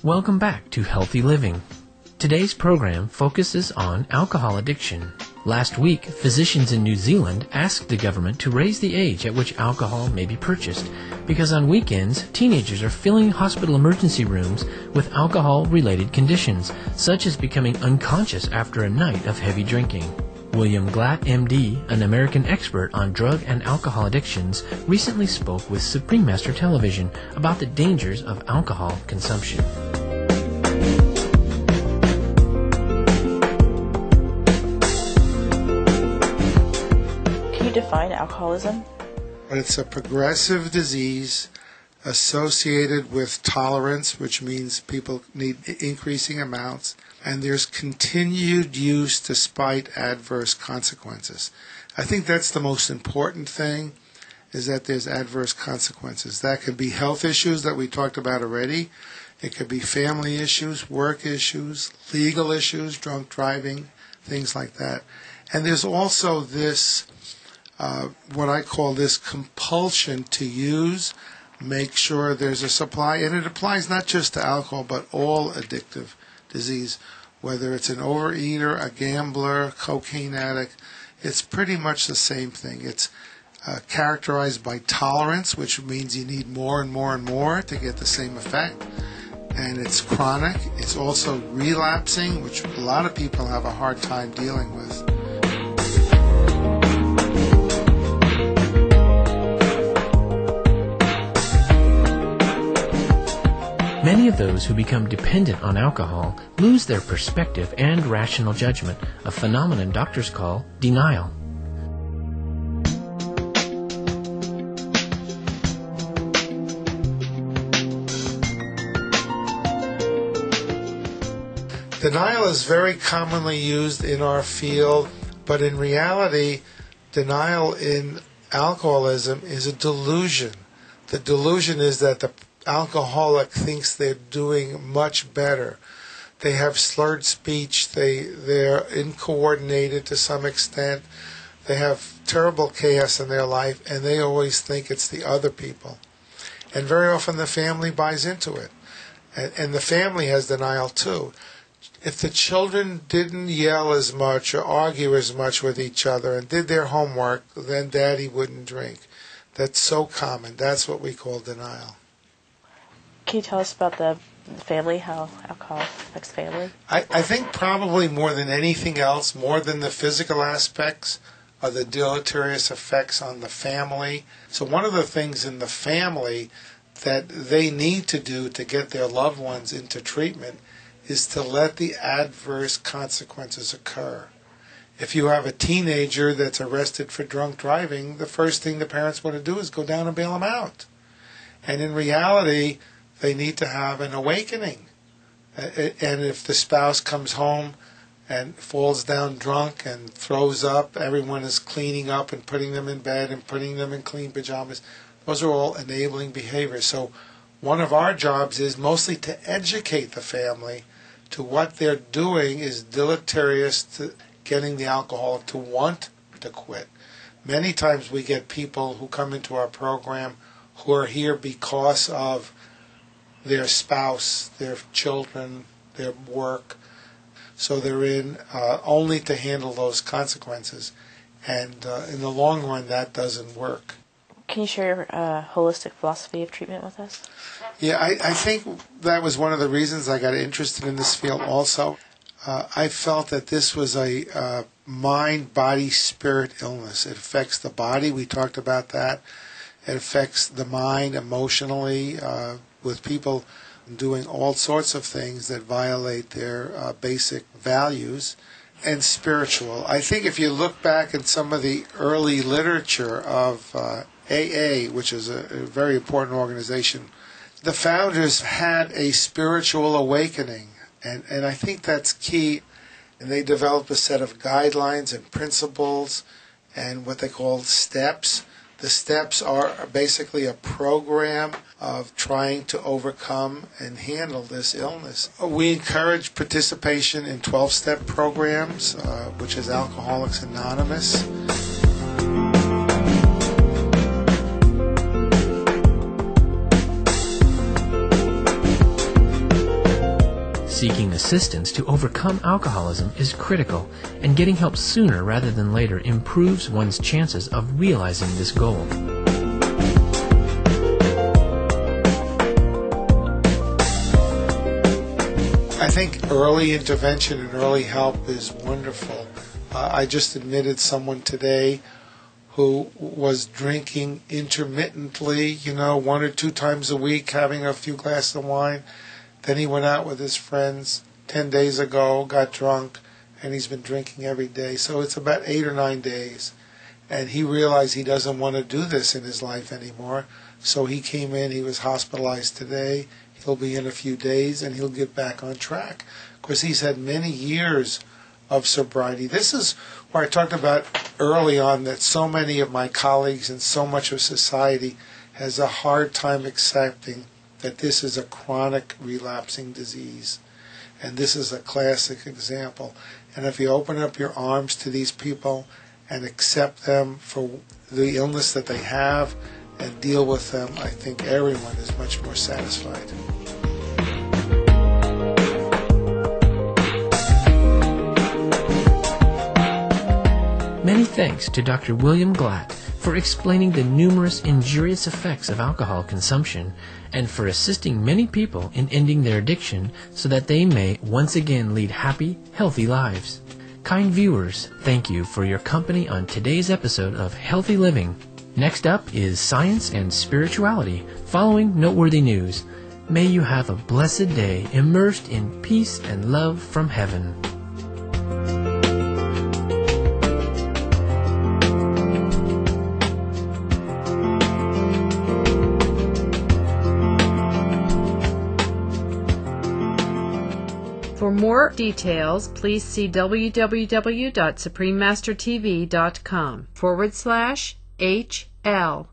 Welcome back to Healthy Living. Today's program focuses on alcohol addiction. Last week, physicians in New Zealand asked the government to raise the age at which alcohol may be purchased because on weekends, teenagers are filling hospital emergency rooms with alcohol-related conditions, such as becoming unconscious after a night of heavy drinking. William Glatt, MD, an American expert on drug and alcohol addictions, recently spoke with Supreme Master Television about the dangers of alcohol consumption. Can you define alcoholism? It's a progressive disease associated with tolerance, which means people need increasing amounts, and there's continued use despite adverse consequences. I think that's the most important thing, is that there's adverse consequences. That could be health issues that we talked about already. It could be family issues, work issues, legal issues, drunk driving, things like that. And there's also this, what I call this compulsion to use, make sure there's a supply, and it applies not just to alcohol, but all addictive disease, whether it's an overeater, a gambler, cocaine addict. It's pretty much the same thing. It's characterized by tolerance, which means you need more and more and more to get the same effect. And it's chronic. It's also relapsing, which a lot of people have a hard time dealing with. Many of those who become dependent on alcohol lose their perspective and rational judgment, a phenomenon doctors call denial. Denial is very commonly used in our field, but in reality, denial in alcoholism is a delusion. The delusion is that the alcoholic thinks they're doing much better. They have slurred speech, they're incoordinated to some extent, they have terrible chaos in their life, and they always think it's the other people. And very often the family buys into it. And the family has denial too. If the children didn't yell as much or argue as much with each other and did their homework, then daddy wouldn't drink. That's so common. That's what we call denial. Can you tell us about the family, how alcohol affects family? I think probably more than anything else, more than the physical aspects, are the deleterious effects on the family. So one of the things in the family that they need to do to get their loved ones into treatment is to let the adverse consequences occur. If you have a teenager that's arrested for drunk driving, the first thing the parents want to do is go down and bail them out. And in reality, they need to have an awakening. And if the spouse comes home and falls down drunk and throws up, everyone is cleaning up and putting them in bed and putting them in clean pajamas. Those are all enabling behaviors. So one of our jobs is mostly to educate the family to what they're doing is deleterious to getting the alcoholic to want to quit. Many times we get people who come into our program who are here because of their spouse, their children, their work. So they're in only to handle those consequences. And in the long run, that doesn't work. Can you share your holistic philosophy of treatment with us? Yeah, I think that was one of the reasons I got interested in this field also. I felt that this was a mind, body, spirit illness. It affects the body. We talked about that. It affects the mind emotionally, with people doing all sorts of things that violate their basic values, and spiritual. I think if you look back at some of the early literature of AA, which is a very important organization, the founders had a spiritual awakening, and I think that's key. And they developed a set of guidelines and principles and what they call steps. The steps are basically a program of trying to overcome and handle this illness. We encourage participation in 12-step programs, which is Alcoholics Anonymous. Seeking assistance to overcome alcoholism is critical, and getting help sooner rather than later improves one's chances of realizing this goal. I think early intervention and early help is wonderful. I just admitted someone today who was drinking intermittently, 1 or 2 times a week, having a few glasses of wine. Then he went out with his friends 10 days ago, got drunk, and he's been drinking every day. So it's about 8 or 9 days. And he realized he doesn't want to do this in his life anymore. So he came in, he was hospitalized today. He'll be in a few days, and he'll get back on track. Of course, he's had many years of sobriety. This is where I talked about early on that so many of my colleagues and so much of society has a hard time accepting that this is a chronic relapsing disease. And this is a classic example. And if you open up your arms to these people and accept them for the illness that they have and deal with them, I think everyone is much more satisfied. Many thanks to Dr. William Glatt for explaining the numerous injurious effects of alcohol consumption and for assisting many people in ending their addiction so that they may once again lead happy, healthy lives. Kind viewers, thank you for your company on today's episode of Healthy Living. Next up is Science and Spirituality, following noteworthy news. May you have a blessed day immersed in peace and love from heaven. For more details, please see www.suprememastertv.com/HL.